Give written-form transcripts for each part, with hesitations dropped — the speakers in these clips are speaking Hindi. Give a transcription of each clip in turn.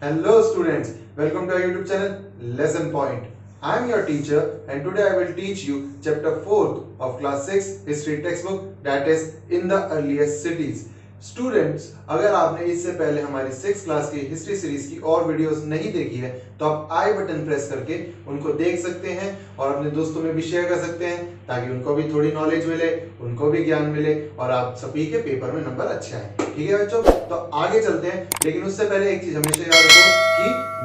Hello students, welcome to our YouTube channel Lesson Point. I am your teacher and today I will teach you chapter 4 of class 6 history textbook, that is in the earliest cities. Students, अगर आपने इससे पहले हमारी 6 क्लास की हिस्ट्री सीरीज की और वीडियोस नहीं देखी है तो आप आई बटन प्रेस करके उनको देख सकते हैं और अपने दोस्तों में भी शेयर कर सकते हैं ताकि उनको भी थोड़ी नॉलेज मिले, उनको भी ज्ञान मिले और आप सभी के पेपर में नंबर अच्छे आए। ठीक है बच्चों, तो आगे चलते हैं, लेकिन उससे पहले एक चीज हमेशा याद रखो कि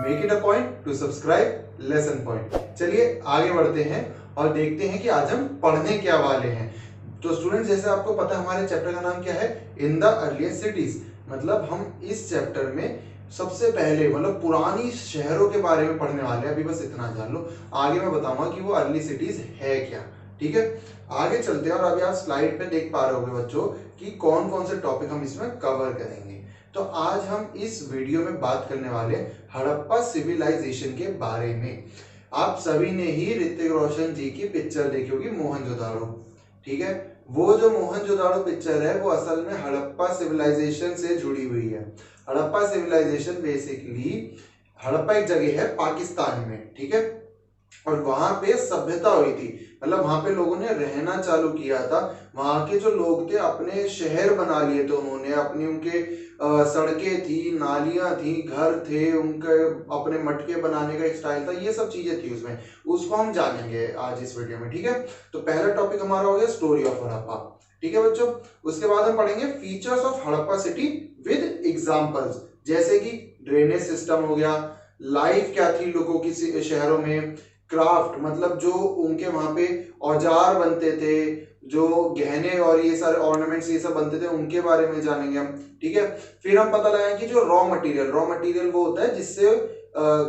make it a point two subscribe lesson point. चलिए आगे बढ़ते हैं और देखते हैं कि आज हम पढ़ने क्या वाले हैं। तो स्टूडेंट्स, जैसे आपको पता है हमारे चैप्टर का नाम क्या है, इन द अर्लीस्ट सिटीज। मतलब हम इस चैप्टर में सबसे पहले मतलब पुरानी शहरों के बारे में पढ़ने वाले हैं। अभी बस इतना जान लो, आगे मैं बताऊंगा कि वो अर्ली सिटीज है क्या। ठीक है, आगे चलते हैं और अभी आप स्लाइड पे देख पा रहे होंगे बच्चों कि कौन कौन से टॉपिक हम इसमें कवर करेंगे। तो आज हम इस वीडियो में बात करने वाले हड़प्पा सिविलाइजेशन के बारे में। आप सभी ने ही ऋतिक रोशन जी की पिक्चर देखी होगी मोहनजोदाड़ो। ठीक है, वो जो मोहनजोदाड़ो पिक्चर है वो असल में हड़प्पा सिविलाइजेशन से जुड़ी हुई है। हड़प्पा सिविलाइजेशन बेसिकली, हड़प्पा एक जगह है पाकिस्तान में, ठीक है, और वहां पे सभ्यता हुई थी। मतलब वहां पे लोगों ने रहना चालू किया था। वहां के जो लोग थे अपने शहर बना लिए थे उन्होंने, अपनी उनके सड़कें थी, नालियां थी, घर थे, उनके अपने मटके बनाने का एक स्टाइल था, ये सब चीजें थी उसमें। उसको हम जानेंगे आज इस वीडियो में। ठीक है, तो पहला टॉपिक हमारा हो गया स्टोरी ऑफ हड़प्पा। ठीक है बच्चों, उसके बाद हम पढ़ेंगे features of Harappa city with examples, जैसे कि ड्रेनेज सिस्टम हो गया, लाइफ क्या थी लोगों की शहरों में, क्राफ्ट मतलब जो उनके वहां पे औजार बनते थे, जो गहने और ये सारे ऑर्नामेंट्स ये सब बनते थे, उनके बारे में जानेंगे हम। ठीक है, फिर हम पता लगाएंगे कि जो रॉ मटेरियल वो होता है जिससे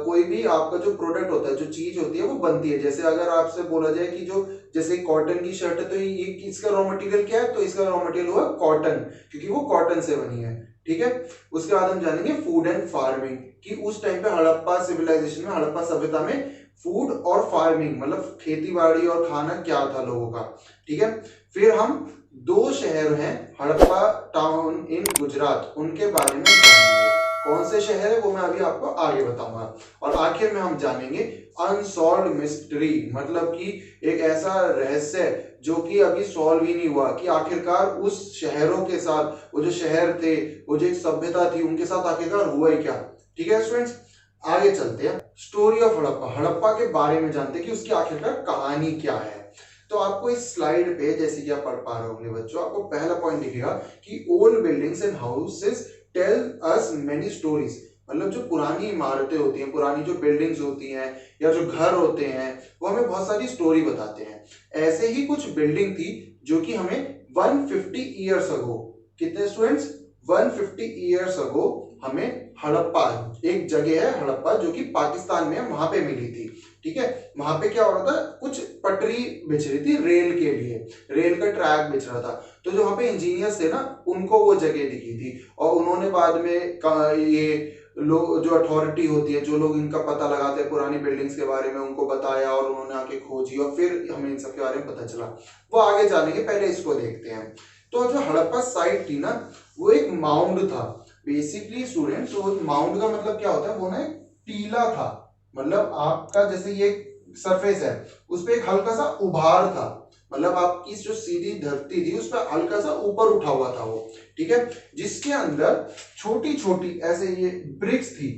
कोई भी आपका जो प्रोडक्ट होता है, जो चीज होती है वो बनती है। जैसे अगर आपसे बोला जाए कि जो जैसे कॉटन की शर्ट है तो ये इसका रॉ मटेरियल क्या है, तो इसका रॉ मटेरियल हुआ कॉटन, क्योंकि वो कॉटन से बनी है। ठीक है, उसके बाद हम जानेंगे फूड एंड फार्मिंग कि उस टाइम पे हड़प्पा सिविलाइजेशन में, हड़प्पा सभ्यता में फूड और फार्मिंग मतलब खेती बाड़ी और खाना क्या था लोगों का। ठीक है, फिर हम दो शहर हैं हड़प्पा टाउन इन गुजरात, उनके बारे में जानेंगे। कौन से शहर है वो मैं अभी आपको आगे बताऊंगा। और आखिर में हम जानेंगे अनसॉल्व्ड मिस्ट्री, मतलब कि एक ऐसा रहस्य जो कि अभी सॉल्व ही नहीं हुआ कि आखिरकार उस शहरों के साथ, वो जो शहर थे, वो जो एक सभ्यता थी, उनके साथ आखिरकार हुआ ही क्या। ठीक है स्टूडेंट्स, आगे चलते हैं। स्टोरी ऑफ हड़प्पा, हड़प्पा के बारे में जानते हैं कि उसकी आखिरकार कहानी क्या है। तो आपको इस स्लाइड पे, जैसे कि आप पढ़ पा रहे होंगे बच्चों, आपको पहला पॉइंट दिखेगा कि old buildings and houses tell us many stories. मतलब जो पुरानी इमारतें होती हैं, पुरानी जो बिल्डिंग्स होती हैं या जो घर होते हैं, वो हमें बहुत सारी स्टोरी बताते हैं। ऐसे ही कुछ बिल्डिंग थी जो कि हमें 150 ईयर्स अगो, कितने स्टूडेंट्स, 150 ईयर्स अगो हमें हड़प्पा, एक जगह है हड़प्पा जो कि पाकिस्तान में, वहां पे मिली थी। ठीक है, वहां पे क्या हो रहा था, कुछ पटरी बिछ रही थी रेल के लिए, रेल का ट्रैक बिछ रहा था। तो जो वहां पे इंजीनियर्स थे ना, उनको वो जगह दिखी थी और उन्होंने बाद में ये लोग, जो अथॉरिटी होती है, जो लोग इनका पता लगाते हैं पुरानी बिल्डिंग्स के बारे में, उनको बताया और उन्होंने आके खोजी और फिर हमें इन सब के बारे में पता चला। वो आगे जानेंगे, पहले इसको देखते हैं। तो जो हड़प्पा साइट थी ना, वो एक माउंड था बेसिकली स्टूडेंट्स। वो माउंड का मतलब क्या होता है, वो ना एक टीला था। मतलब आपका जैसे ये सरफेस है, उस पर एक हल्का सा उभार था, मतलब आपकी जो सीधी धरती थी उस पर हल्का सा ऊपर उठा हुआ था वो। ठीक है, जिसके अंदर छोटी छोटी ऐसे ये ब्रिक्स थी।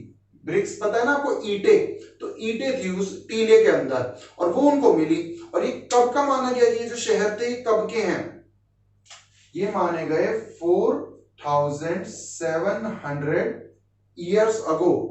ब्रिक्स पता है ना आपको, ईंटे, तो ईंटे थी उस टीले के अंदर और वो उनको मिली। और ये कब का माना गया, ये जो शहर थे कब के हैं, ये माने गए 4700 ईयर्स अगो।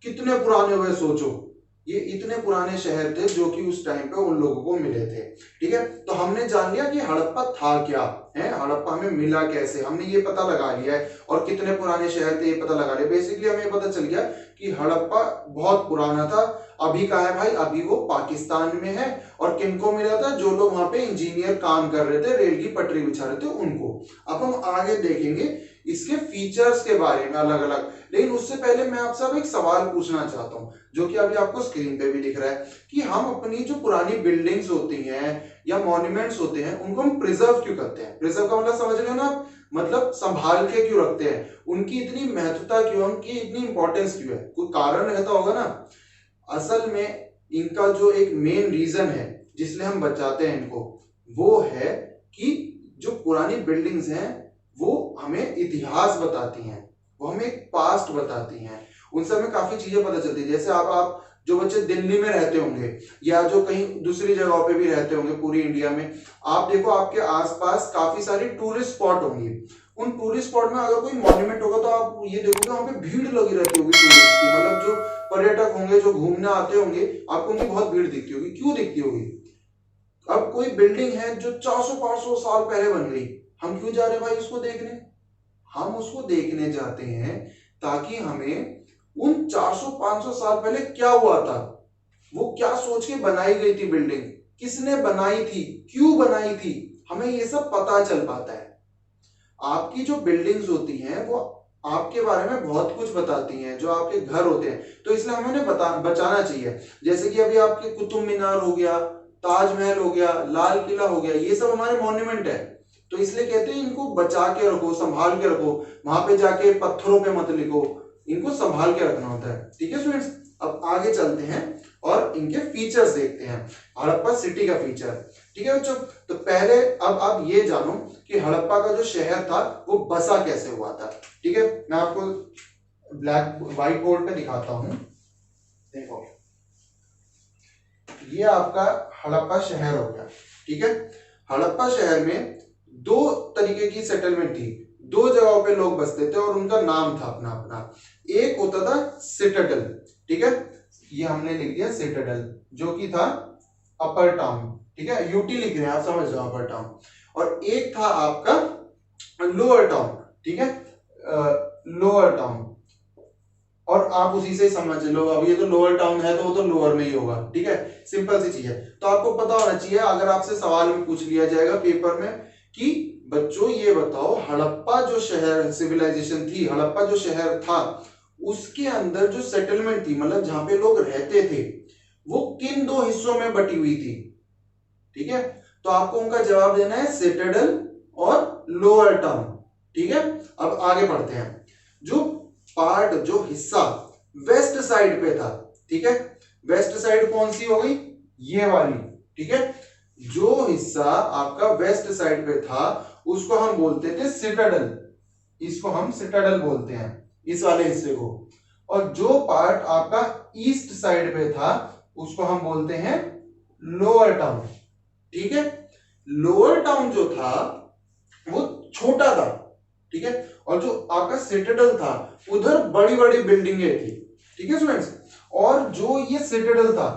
कितने पुराने हुए सोचो, ये इतने पुराने शहर थे जो कि उस टाइम पे उन लोगों को मिले थे। ठीक है, तो हमने जान लिया कि हड़प्पा था क्या है, हड़प्पा हमें मिला कैसे, हमने ये पता लगा लिया है, और कितने पुराने शहर थे ये पता लगा लिया। बेसिकली हमें पता चल गया कि हड़प्पा बहुत पुराना था। अभी कहाँ है भाई, अभी वो पाकिस्तान में है। और किनको मिला था, जो लोग वहां पे इंजीनियर काम कर रहे थे, रेल की पटरी बिछा रहे थे, उनको। अब हम आगे देखेंगे इसके फीचर्स के बारे में अलग अलग। लेकिन उससे पहले मैं आपसे अब एक सवाल पूछना चाहता हूँ, जो कि अभी आपको स्क्रीन पे भी दिख रहा है, कि हम अपनी जो पुरानी बिल्डिंग्स होती हैं या मॉन्यूमेंट्स होते हैं उनको हम प्रिजर्व क्यों करते हैं? प्रिजर्व का मतलब समझ रहे हो ना आप, मतलब संभाल के क्यों रखते हैं, उनकी इतनी महत्वता क्यों, उनकी इतनी इंपॉर्टेंस क्यों है? कोई कारण रहता होगा ना। असल में इनका जो एक मेन रीजन है जिसलिए हम बचाते हैं इनको, वो है कि जो पुरानी बिल्डिंग्स हैं वो हमें इतिहास बताती हैं, वो हमें एक पास्ट बताती हैं, उनसे हमें काफी चीजें पता चलती है। जैसे आप जो बच्चे दिल्ली में रहते होंगे या जो कहीं दूसरी जगहों पे भी रहते होंगे पूरी इंडिया में, आप देखो आपके आसपास काफी सारी टूरिस्ट स्पॉट होंगी। उन टूरिस्ट स्पॉट में अगर कोई मॉन्यूमेंट होगा तो आप ये देखोगे वहां पे भीड़ लगी रहती होगी टूरिस्ट की, मतलब जो पर्यटक होंगे जो घूमने आते होंगे आपको उनकी बहुत भीड़ दिखती होगी। क्यों दिखती होगी? अब कोई बिल्डिंग है जो 400-500 साल पहले बन गई, हम क्यों जा रहे हैं भाई उसको देखने? हम उसको देखने जाते हैं ताकि हमें उन 400-500 साल पहले क्या हुआ था, वो क्या सोच के बनाई गई थी बिल्डिंग, किसने बनाई थी, क्यों बनाई थी, हमें ये सब पता चल पाता है। आपकी जो बिल्डिंग्स होती हैं वो आपके बारे में बहुत कुछ बताती हैं, जो आपके घर होते हैं, तो इसलिए हमें उन्हें बचाना चाहिए। जैसे कि अभी आपके कुतुब मीनार हो गया, ताजमहल हो गया, लाल किला हो गया, ये सब हमारे मॉन्यूमेंट है, तो इसलिए कहते हैं इनको बचा के रखो, संभाल के रखो, वहां पे जाके पत्थरों पे मत लिखो, इनको संभाल के रखना होता है। ठीक है स्टूडेंट्स, अब आगे चलते हैं और इनके फीचर्स देखते हैं, हड़प्पा सिटी का फीचर। ठीक है बच्चों, तो पहले अब आप ये जानो कि हड़प्पा का जो शहर था वो बसा कैसे हुआ था। ठीक है, मैं आपको व्हाइट बोर्ड पे दिखाता हूं। देखो, ये आपका हड़प्पा शहर हो गया। ठीक है, हड़प्पा शहर में दो तरीके की सेटलमेंट थी, दो जगहों पे लोग बसते थे और उनका नाम था अपना अपना। एक होता था सिटाडेल, ठीक है, ये हमने लिख दिया सिटाडेल, जो कि था अपर टाउन। ठीक है, यूटी लिख रहे हैं आप, समझ जाओ अपर टाउन। और एक था आपका लोअर टाउन। ठीक है, लोअर टाउन, और आप उसी से समझ लो, अब ये तो लोअर टाउन है तो वो तो लोअर में ही होगा। ठीक है, सिंपल सी चीज है। तो आपको पता होना चाहिए, अगर आपसे सवाल में पूछ लिया जाएगा पेपर में कि बच्चों ये बताओ हड़प्पा जो शहर सिविलाइजेशन थी, हड़प्पा जो शहर था, उसके अंदर जो सेटलमेंट थी, मतलब जहां पे लोग रहते थे, वो किन दो हिस्सों में बटी हुई थी? ठीक है, तो आपको उनका जवाब देना है सिटाडेल और लोअर टाउन। ठीक है, अब आगे बढ़ते हैं। जो पार्ट, जो हिस्सा वेस्ट साइड पे था, ठीक है, वेस्ट साइड कौन सी हो गई? ये वाली। ठीक है, जो हिस्सा आपका वेस्ट साइड पे था उसको हम बोलते थे सिटाडेल, इसको हम सिटाडेल बोलते हैं, इस वाले हिस्से को। और जो पार्ट आपका ईस्ट साइड पे था उसको हम बोलते हैं लोअर टाउन। ठीक है, लोअर टाउन जो था वो छोटा था। ठीक है, और जो आपका सिटाडेल था उधर बड़ी बड़ी बिल्डिंगें थी। ठीक है स्टूडेंट्स, और जो ये सिटाडेल था,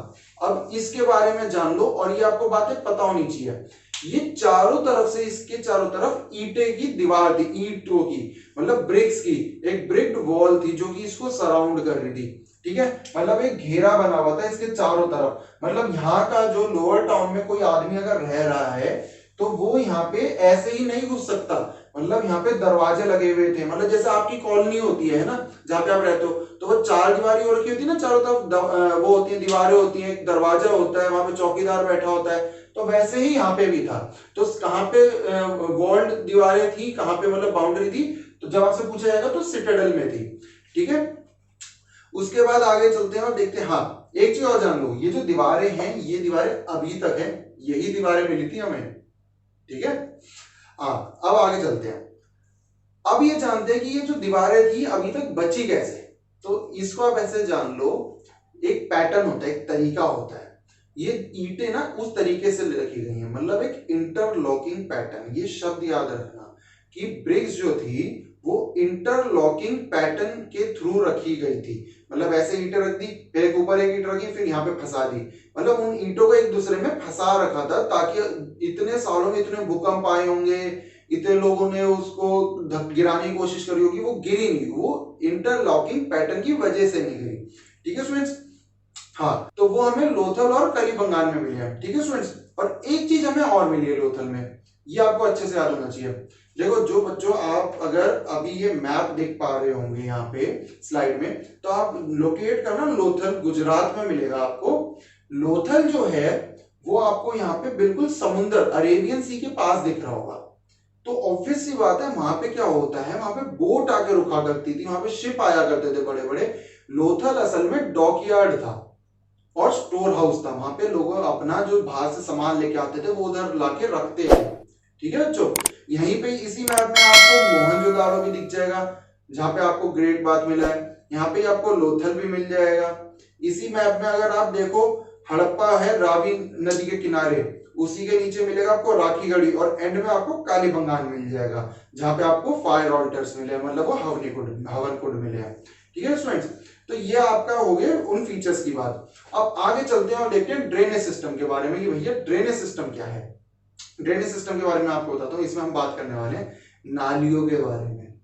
अब इसके बारे में जान लो, और ये आपको बातें पता होनी चाहिए। ये चारों तरफ से, इसके चारों तरफ ईंटे की दीवार थी, ईंटों की, मतलब ब्रिक्स की, एक ब्रिक्ड वॉल थी जो कि इसको सराउंड कर रही थी। ठीक है, मतलब एक घेरा बना हुआ था इसके चारों तरफ। मतलब यहाँ का जो लोअर टाउन में कोई आदमी अगर रह रहा है तो वो यहाँ पे ऐसे ही नहीं घुस सकता, मतलब यहाँ पे दरवाजे लगे हुए थे। मतलब जैसे आपकी कॉलोनी होती है ना, जहाँ पे आप रहते हो, तो वो चार दीवारी हो रखी होती है ना, चारों तरफ वो होती है, दीवारें होती हैं, एक दरवाजा होता है, वहां पे चौकीदार बैठा होता है, तो वैसे ही यहाँ पे भी था। तो कहाँ पे वॉल्ड दीवारें थी, कहाँ पे मतलब बाउंड्री थी, तो जब आपसे पूछा जाएगा तो सिटाडेल में थी। ठीक है, उसके बाद आगे चलते हैं और देखते हैं। हाँ, एक चीज और जान लो, ये जो दीवारें हैं, ये दीवारें अभी तक है, यही दीवारें मिली थी हमें। ठीक है, हाँ, अब आगे चलते हैं। अब ये जानते हैं कि ये जो दीवारें थी अभी तक बची कैसे। तो इसको आप ऐसे जान लो, एक पैटर्न होता है, एक तरीका होता है। ये ईंटें ना उस तरीके से रखी गई हैं, मतलब एक इंटरलॉकिंग पैटर्न। ये शब्द याद रखना कि ब्रिक्स जो थी वो इंटरलॉकिंग पैटर्न के थ्रू रखी गई थी। मतलब ऐसे ईंटें रख दी, फिर एक ऊपर एक ईंट रखी, फिर यहाँ पे फंसा दी, मतलब उन ईंटों को एक दूसरे में फंसा रखा था, ताकि इतने सालों में इतने भूकंप आए होंगे, इतने लोगों ने उसको गिराने की कोशिश करी होगी, वो गिरी नहीं, वो इंटरलॉकिंग पैटर्न की वजह से नहीं गिरी। ठीक है स्टूडेंट्स, हाँ, तो वो हमें लोथल और कलिबंगान में मिले हैं। ठीक है स्टूडेंट्स, और एक चीज हमें और मिली है लोथल में, ये आपको अच्छे से याद होना चाहिए। देखो जो बच्चों, आप अगर अभी ये मैप देख पा रहे होंगे यहाँ पे स्लाइड में, तो आप लोकेट करना लोथल, गुजरात में मिलेगा आपको। लोथल जो है वो आपको यहाँ पे बिल्कुल समुद्र, अरेबियन सी के पास दिख रहा होगा। तो ऑब्वियस सी बात है, वहां पे क्या होता है, वहां पे बोट आके रुका करती थी, वहां पे शिप आया करते थे बड़े बड़े। लोथल असल में डॉकयार्ड था और स्टोर हाउस था। वहां पे लोग अपना जो बाहर से सामान लेके आते थे वो उधर लाके रखते थे। ठीक है बच्चों, यहीं पे इसी मैप में आपको मोहनजोदारो भी दिख जाएगा, जहां पे आपको ग्रेट बाथ मिला है। यहाँ पे आपको लोथल भी मिल जाएगा। इसी मैप में अगर आप देखो, हड़प्पा है रावी नदी के किनारे, उसी के नीचे मिलेगा आपको राखी गढ़ी, और एंड में आपको कालीबंगान मिल जाएगा, जहां पे आपको फायर ऑल्टर्स मिले, मतलब वो हवन कुंड मिले हैं। ठीक है स्टूडेंट्स, तो ये आपका हो गया उन फीचर्स की बात। अब आगे चलते हैं और देखते हैं ड्रेनेज सिस्टम के बारे में कि भैया ड्रेनेज सिस्टम क्या है। ड्रेनेज सिस्टम के बारे में आपको बताता हूँ। इसमें हम बात करने वाले हैं नालियों के बारे में,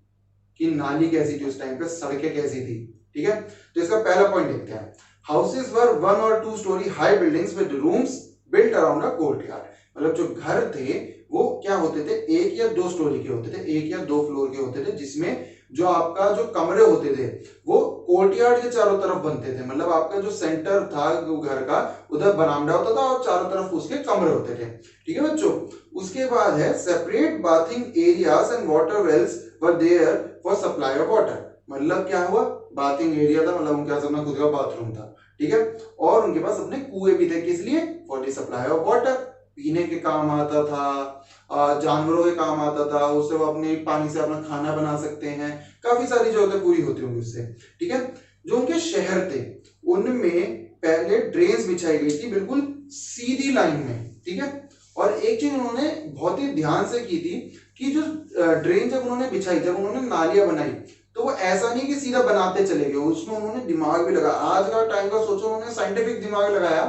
कि नाली कैसी थी उस टाइम पे, सड़कें कैसी थी। ठीक है, तो इसका पहला पॉइंट देखते हैं। हाउसेज वर 1 और 2 story high buildings with rooms built around a courtyard. मतलब जो घर थे वो क्या होते थे, 1 या 2 स्टोरी के होते थे, 1 या 2 फ्लोर के होते थे, जिसमें जो आपका जो कमरे होते थे वो कोर्टयार्ड के चारों तरफ बनते थे। मतलब आपका जो सेंटर था घर का, उधर बरामदा होता था और चारों तरफ उसके कमरे होते थे। ठीक है बच्चों, उसके बाद है separate bathing areas and water wells were there for supply of water. मतलब क्या हुआ, बाथिंग एरिया था, मतलब उनके पास अपना खुद का बाथरूम था। ठीक है, और उनके पास अपने कुएं भी थे, किस लिए, for the supply of water, पीने के काम आता था, जानवरों के काम आता था, उससे वो अपने पानी से अपना खाना बना सकते हैं, काफी सारी जरूरतें पूरी होती होंगी उससे। ठीक है, जो उनके शहर थे उनमें पहले ड्रेन्स बिछाई गई थी बिल्कुल सीधी लाइन में। ठीक है, और एक चीज उन्होंने बहुत ही ध्यान से की थी कि जो ड्रेन जब उन्होंने बिछाई, जब उन्होंने नालियां बनाई, तो वो ऐसा नहीं कि सीधा बनाते चले गए, उसमें उन्होंने दिमाग भी लगाया। आज का टाइम का सोचो, उन्होंने साइंटिफिक दिमाग लगाया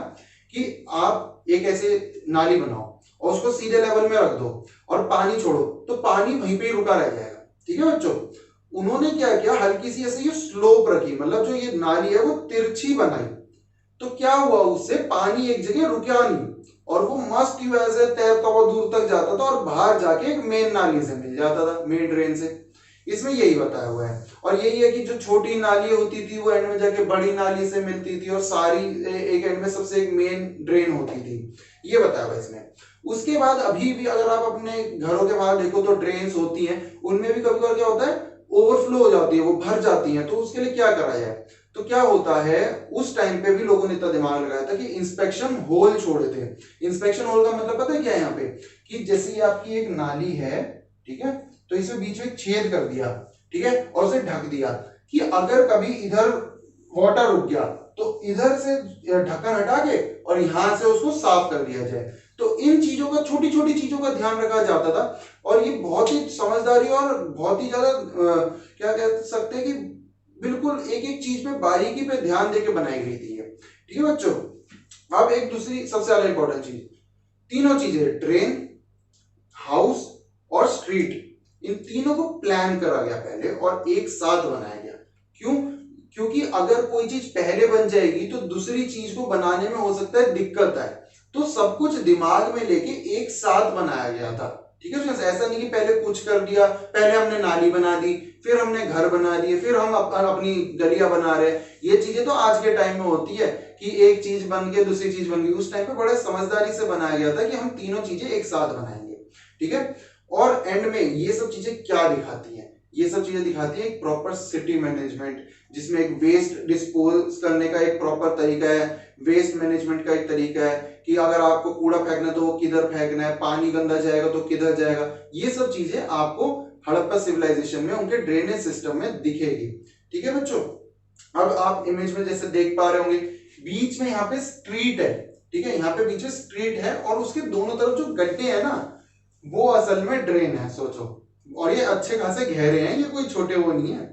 कि आप एक ऐसे नाली बनाओ और उसको सीधे लेवल में रख दो और पानी छोड़ो, तो पानी वहीं पे ही रुका रह जाएगा। ठीक है बच्चों, उन्होंने क्या किया, हल्की सी ऐसे ये स्लोप रखी, मतलब जो ये नाली है वो तिरछी बनाई। तो क्या हुआ, उससे पानी एक जगह रुका नहीं और वो मस्त की वजह से तैरता हुआ दूर तक जाता था और बाहर जाके एक मेन नाली से मिल जाता था, मेन ड्रेन से। इसमें यही बताया हुआ है। और यही है कि जो छोटी नाली होती थी वो एंड में जाके बड़ी नाली से मिलती थी, और सारी एक एंड में सबसे एक मेन ड्रेन होती थी, ये बताया हुआ इसमें। उसके बाद अभी भी अगर आप अपने घरों के बाहर देखो तो ड्रेन्स होती हैं, उनमें भी कभी कभी क्या होता है, ओवरफ्लो हो जाती है, वो भर जाती हैं। तो उसके लिए क्या करा जाए, तो क्या होता है, उस टाइम पे भी लोगों ने इतना दिमाग लगाया था कि इंस्पेक्शन होल छोड़े थे। इंस्पेक्शन होल का मतलब पता है क्या है यहाँ पे, कि जैसे आपकी एक नाली है, ठीक है, तो इसमें बीच में छेद कर दिया, ठीक है, और उसे ढक दिया कि अगर कभी इधर वाटर रुक गया तो इधर से ढक्कन हटा के और यहां से उसको साफ कर दिया जाए। तो इन चीजों का, छोटी छोटी चीजों का ध्यान रखा जाता था, और ये बहुत ही समझदारी और बहुत ही ज्यादा क्या कह सकते हैं कि बिल्कुल एक एक चीज पे बारीकी पे ध्यान देके बनाई गई थी ये। ठीक है बच्चों, अब एक दूसरी सबसे ज्यादा इंपॉर्टेंट चीज, तीनों चीजें, ड्रेन, हाउस और स्ट्रीट, इन तीनों को प्लान करा गया पहले और एक साथ बनाया गया। क्यों, क्योंकि अगर कोई चीज पहले बन जाएगी तो दूसरी चीज को बनाने में हो सकता है दिक्कत आए, तो सब कुछ दिमाग में लेके एक साथ बनाया गया था। ठीक है, ऐसा नहीं कि पहले कुछ कर दिया, पहले हमने नाली बना दी, फिर हमने घर बना दिए, फिर हम अपनी गलियां बना रहे। ये चीजें तो आज के टाइम में होती है कि एक चीज बन के दूसरी चीज बन गई। उस टाइम पे बड़े समझदारी से बनाया गया था कि हम तीनों चीजें एक साथ बनाएंगे। ठीक है, और एंड में ये सब चीजें क्या दिखाती हैं, ये सब चीजें दिखाती है एक प्रॉपर सिटी मैनेजमेंट, जिसमें एक वेस्ट डिस्पोज करने का एक प्रॉपर तरीका है, वेस्ट मैनेजमेंट का एक तरीका है कि अगर आपको कूड़ा फेंकना है तो वो किधर फेंकना है, पानी गंदा जाएगा तो किधर जाएगा। ये सब चीजें आपको हड़प्पा सिविलाइजेशन में उनके ड्रेनेज सिस्टम में दिखेगी। ठीक है बच्चों, अब आप इमेज में जैसे देख पा रहे होंगे, बीच में यहाँ पे स्ट्रीट है। ठीक है, यहाँ पे बीच में स्ट्रीट है और उसके दोनों तरफ जो गड्ढे हैं ना, वो असल में ड्रेन है, सोचो, और ये अच्छे खासे गहरे हैं, ये कोई छोटे वो नहीं है।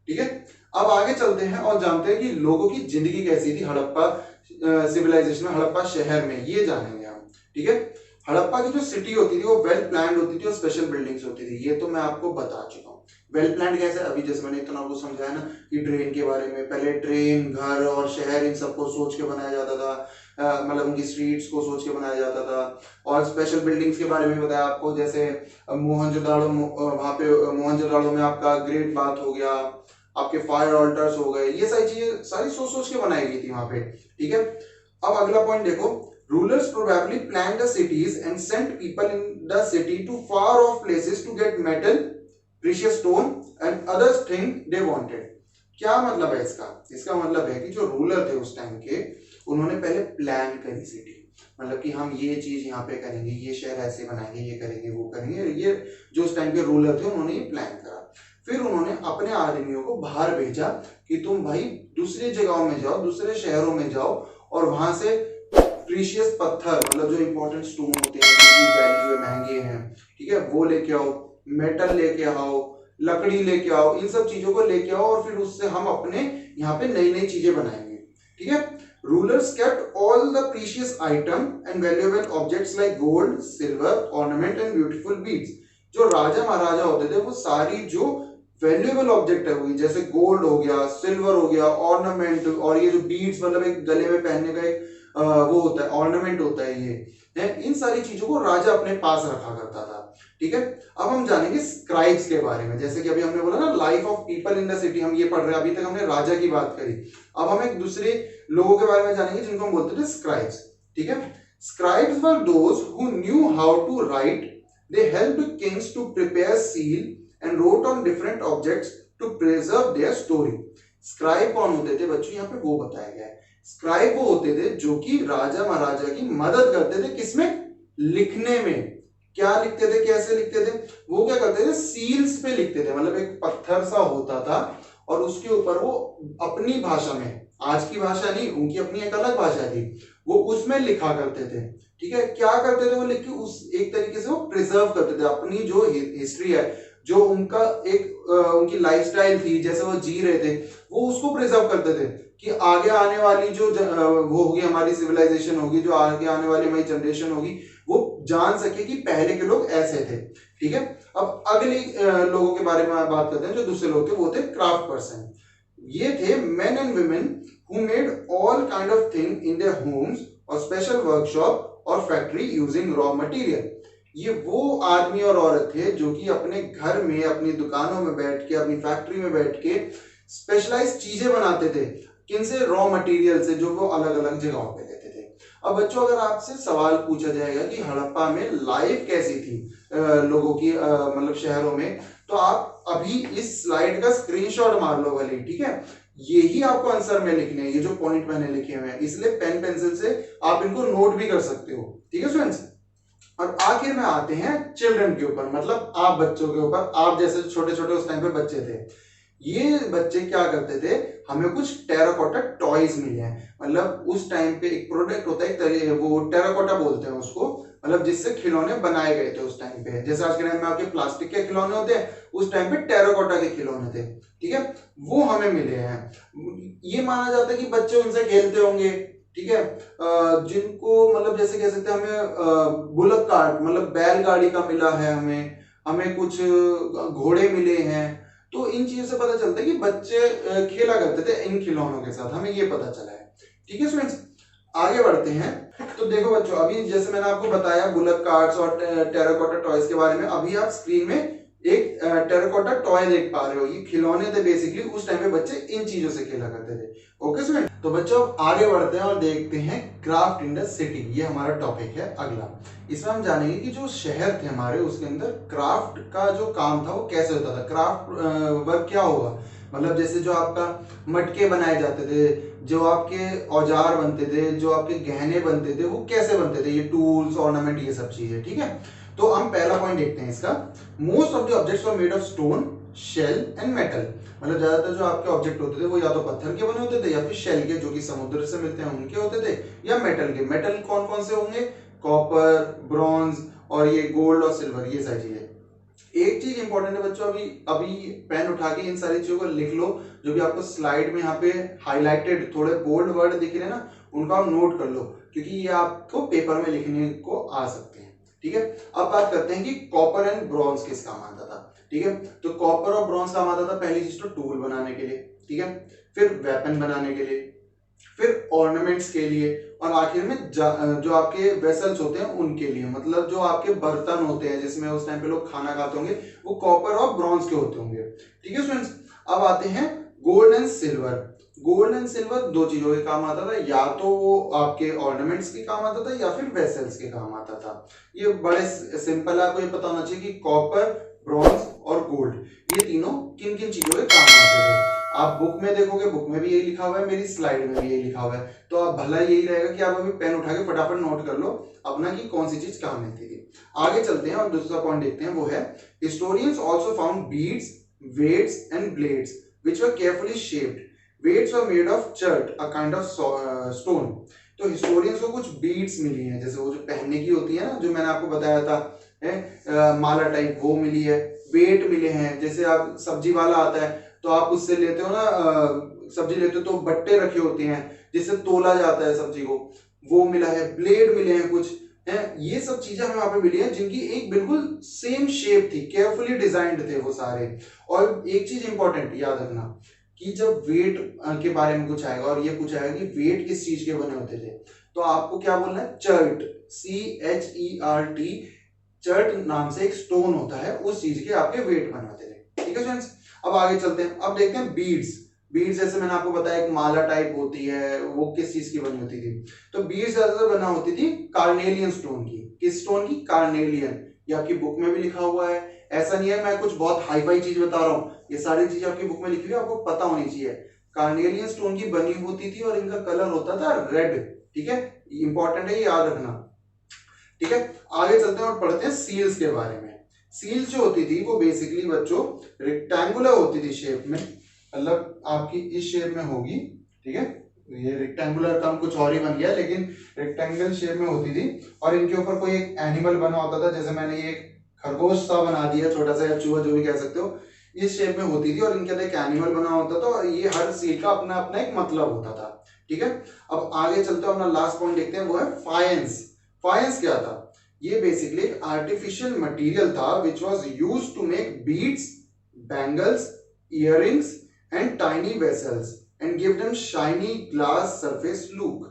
ठीक है, अब आगे चलते हैं और जानते हैं कि लोगों की जिंदगी कैसी थी हड़प्पा सिविलाइजेशन में, हड़प्पा शहर में, ये जानेंगे हम। ठीक है, हड़प्पा की जो सिटी होती थी वो वेल प्लान्ड होती थी और स्पेशल बिल्डिंग्स होती थी, ये तो मैं आपको बता चुका हूँ। वेल प्लान्ड कैसे, अभी जैसे मैंने इतना आपको समझाया ना कि ड्रेन के बारे में, पहले ड्रेन, घर और शहर इन सबको सोच के बनाया जाता था। मतलब उनकी स्ट्रीट्स को सोच के बनाया जाता था। और स्पेशल बिल्डिंग्स के बारे में बताया आपको, जैसे मोहनजोदाड़ो, वहाँ पे मोहनजोदाड़ो में आपका ग्रेट बाथ हो गया, आपके फायर ऑल्टर्स हो गए, ये सारी चीजें सारी सोच सोच के बनाई गई थी वहां पे। ठीक है, अब अगला पॉइंट देखो, rulers probably plan the cities and sent people in the city to far off places to get metal, precious stone and others thing they wanted. क्या मतलब है इसका? इसका मतलब है कि जो रूलर थे उस टाइम के, उन्होंने पहले प्लान करी सिटी, मतलब कि हम ये चीज यहाँ पे करेंगे, ये शहर ऐसे बनाएंगे, ये करेंगे, वो करेंगे। ये जो उस टाइम के रूलर थे उन्होंने ये प्लान करा। फिर उन्होंने अपने आदमियों को बाहर भेजा कि तुम भाई दूसरी जगहों में जाओ, दूसरे शहरों में जाओ और वहां से प्रीशियस पत्थर, मतलब जो इंपॉर्टेंट स्टोन होते हैं जिनकी वैल्यू महंगे हैं, ठीक है, वो लेके आओ, मेटल लेके आओ, लकड़ी लेके आओ, इन सब चीजों को लेके आओ और फिर उससे हम अपने यहाँ पे नई नई चीजें बनाएंगे। ठीक है, rulers kept all the precious item and valuable objects like gold, silver, ornament and beautiful beads. जो राजा महाराजा होते थे वो सारी जो वैल्यूएबल ऑब्जेक्ट है हुई, जैसे गोल्ड हो गया, सिल्वर हो गया, ऑर्नामेंट, और ये जो बीड्स मतलब एक गले में पहनने का एक वो होता है, ऑर्नामेंट होता है, ये है, इन सारी चीजों को राजा अपने पास रखा करता था। ठीक है, अब हम जानेंगे स्क्राइब्स के बारे में। जैसे कि अभी हमने बोला ना life of people in the city, हम ये पढ़ रहे हैं, अभी तक हमने राजा की बात करी। अब हम एक दूसरे लोगों के बारे में जानेंगे जिनको हम बोलते थे स्क्राइब्स। ठीक है, scribes were those who knew how to write, they helped kings to prepare seal and wrote on different objects to preserve their story। Scribe कौन होते थे बच्चों, यहाँ पे वो बताया गया है। स्क्राइब वो होते थे जो कि राजा महाराजा की मदद करते थे, किसमें? लिखने में। क्या लिखते थे, कैसे लिखते थे? वो क्या करते थे, सील्स पे लिखते थे, मतलब एक पत्थर सा होता था और उसके ऊपर वो अपनी भाषा में, आज की भाषा नहीं, उनकी अपनी एक अलग भाषा थी, वो उसमें लिखा करते थे। ठीक है, क्या करते थे वो लिख के उस एक तरीके से वो प्रिजर्व करते थे अपनी जो हिस्ट्री है, जो उनका एक उनकी लाइफस्टाइल थी, जैसे वो जी रहे थे, वो उसको प्रिजर्व करते थे कि आगे आने वाली जो वो होगी हमारी सिविलाइजेशन होगी, जो आगे आने वाली हमारी जनरेशन होगी, वो जान सके कि पहले के लोग ऐसे थे। ठीक है, अब अगले लोगों के बारे में बात करते हैं जो दूसरे लोग थे, वो थे क्राफ्ट पर्सन। ये थे main and women who made all kind of thing in their homes और स्पेशल वर्कशॉप और फैक्ट्री यूजिंग रॉ मटेरियल। ये वो आदमी और औरत थे जो कि अपने घर में, अपनी दुकानों में बैठ के, अपनी फैक्ट्री में बैठ के स्पेशलाइज चीजें बनाते थे। किनसे? रॉ मटेरियल से, जो वो अलग अलग जगहों पे लेते थे। अब बच्चों अगर आपसे सवाल पूछा जाएगा कि हड़प्पा में लाइफ कैसी थी लोगों की, मतलब शहरों में, तो आप अभी इस स्लाइड का स्क्रीनशॉट मार लो भले। ठीक है, यही आपको आंसर में लिखने हैं, ये जो पॉइंट मैंने लिखे हुए हैं, इसलिए पेन पेंसिल से आप इनको नोट भी कर सकते हो। ठीक है स्टूडेंट्स, और आखिर में आते हैं चिल्ड्रन के ऊपर, मतलब आप बच्चों के ऊपर। आप जैसे छोटे छोटे उस टाइम पे बच्चे थे, ये बच्चे क्या करते थे, हमें कुछ टेराकोटा टॉयज मिले हैं। मतलब उस टाइम पे एक प्रोडक्ट होता है, वो टेराकोटा बोलते हैं उसको, मतलब जिससे खिलौने बनाए गए थे उस टाइम पे। जैसे आज के टाइम में आपके प्लास्टिक के खिलौने होते हैं, उस टाइम पे टेराकोटा के खिलौने थे। ठीक है, वो हमें मिले हैं। ये माना जाता है कि बच्चे उनसे खेलते होंगे। ठीक है, जिनको मतलब जैसे कह सकते हैं हमें बुलक कार्ट, मतलब बैलगाड़ी का मिला है, हमें कुछ घोड़े मिले हैं। तो इन चीजों से पता चलता है कि बच्चे खेला करते थे इन खिलौनों के साथ, हमें ये पता चला है। ठीक है स्टूडेंट्स, आगे बढ़ते हैं। तो देखो बच्चों, अभी जैसे मैंने आपको बताया बुलक कार्ट्स और टेराकोटा टॉयज के बारे में, अभी आप स्क्रीन में एक टेराकोटा टॉय देख पा रहे हो। ये खिलौने थे बेसिकली, उस टाइम पे बच्चे इन चीजों से खेला करते थे। ओके स्टूडेंट, तो बच्चों आगे बढ़ते हैं और देखते हैं क्राफ्ट इन द सिटी। ये हमारा टॉपिक है अगला। इसमें हम जानेंगे कि जो शहर थे हमारे, उसके अंदर क्राफ्ट का जो काम था वो कैसे होता था। क्राफ्ट वर्क क्या होगा, मतलब जैसे जो आपका मटके बनाए जाते थे, जो आपके औजार बनते थे, जो आपके गहने बनते थे, वो कैसे बनते थे, ये टूल्स, ऑर्नामेंट, ये सब चीजें। ठीक है, तो हम पहला पॉइंट देखते हैं इसका। Most of the objects were made of stone, shell and metal. मतलब ज्यादातर जो आपके ऑब्जेक्ट होते थे वो या तो पत्थर के बने होते थे, या फिर शेल के, जो कि समुद्र से मिलते हैं उनके होते थे, या मेटल के। मेटल कौन कौन से होंगे? कॉपर, ब्रॉन्ज और ये गोल्ड और सिल्वर, ये सारी चीजें। एक चीज इंपॉर्टेंट है बच्चों, अभी पेन उठा के इन सारी चीजों को लिख लो, जो भी आपको स्लाइड में यहाँ पे हाईलाइटेड थोड़े बोल्ड वर्ड दिख रहे हैं ना, उनको आप नोट कर लो, क्योंकि ये आपको पेपर में लिखने को आ सकते हैं। ठीक है, अब बात करते हैं कि कॉपर एंड ब्रॉन्ज किस काम आता था। ठीक है, तो कॉपर और ब्रॉन्ज काम आता था पहली चीज तो टूल बनाने के लिए। ठीक है, फिर वेपन बनाने के लिए, फिर ऑर्नामेंट्स के लिए, और आखिर में जो आपके वेसल्स होते हैं उनके लिए, मतलब जो आपके बर्तन होते हैं जिसमें उस टाइम पे लोग खाना खाते होंगे, वो कॉपर और ब्रॉन्ज के होते होंगे। ठीक है स्टूडेंट्स, अब आते हैं gold and silver. Gold and silver दो चीजों के काम आता था, या तो वो आपके ऑर्नामेंट्स के काम आता था या फिर वेसल्स के काम आता था। ये बड़े सिंपल है, आपको ये पता होना चाहिए कि कॉपर, ब्रॉन्ज और गोल्ड ये तीनों किन किन चीजों के काम आते थे। आप बुक में देखोगे, बुक में भी यही लिखा हुआ है, मेरी स्लाइड में भी यही लिखा हुआ है, तो आप भला यही रहेगा कि आप अभी पेन उठा के फटाफट नोट कर लो अपना कि कौन सी चीज काम में थी। आगे चलते हैं और दूसरा पॉइंट देखते हैं, वो है historians also found beads, weights and blades which were carefully shaped. Weights were made of chert, a kind of stone. तो हिस्टोरियंस को कुछ बीड्स मिली हैं, जैसे वो जो पहनने की होती है ना, जो मैंने आपको बताया था माला टाइप, वो मिली है। वेट मिले हैं, जैसे आप सब्जी वाला आता है तो आप उससे लेते हो ना, सब्जी लेते हो तो बट्टे रखे होते हैं जिससे तोला जाता है सब्जी को, वो मिला है। ब्लेड मिले हैं कुछ, ये सब चीजें हमें वहां पे मिली है जिनकी एक बिल्कुल सेम शेप थी, केयरफुली डिजाइंड थे वो सारे। और एक चीज इंपॉर्टेंट याद रखना कि जब वेट के बारे में कुछ आएगा और ये पूछा है कि वेट किस चीज के बने होते थे, तो आपको क्या बोलना है, चर्ट, CHERT, चर्ट नाम से एक स्टोन होता है, उस चीज के आपके वेट बने होते थे। ठीक है फ्रेंड्स, अब आगे चलते हैं, अब देखते हैं बीड्स। बीड्स जैसे मैंने आपको बताया एक माला टाइप होती है, वो किस चीज की बनी होती थी, तो बीड्स ज्यादातर बना होती थी कार्नेलियन स्टोन की। किस स्टोन की, कार्नेलियन। ये आपकी बुक में भी लिखा हुआ है, ऐसा नहीं है मैं कुछ बहुत हाई फाई चीज बता रहा हूँ, ये सारी चीजें आपकी बुक में लिखी हुई है, आपको पता होनी चाहिए। कार्नेलियन स्टोन की बनी होती थी और इनका कलर होता था रेड। ठीक है, इंपॉर्टेंट है, याद रखना। ठीक है, आगे चलते हैं और पढ़ते हैं सील्स के बारे में। सील्स जो होती थी वो बेसिकली बच्चों रेक्टेंगुलर होती थी शेप में, मतलब आपकी इस शेप में होगी। ठीक है, ये रेक्टेंगुलर का कुछ और ही बन गया, लेकिन रेक्टेंगल शेप में होती थी और इनके ऊपर कोई एक एनिमल बना होता था, जैसे मैंने ये खरगोश सा बना दिया, छोटा सा, या चूहा जो भी कह सकते हो, इस शेप में होती थी और इनके अंदर एक एनिमल बना होता था और ये हर सील का अपना अपना एक मतलब होता था। ठीक है, अब आगे चलते हैं, अपना लास्ट पॉइंट देखते हैं, वो है फायंस। फायंस क्या था, ये बेसिकली एक आर्टिफिशियल मटेरियल था which was used to make beads, bangles, earrings and tiny vessels and give them shiny glass surface look.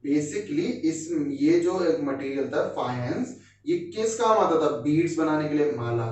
Basically इस ये जो एक मटेरियल था फायंस, ये किस काम आता था, बीड्स बनाने के लिए, माला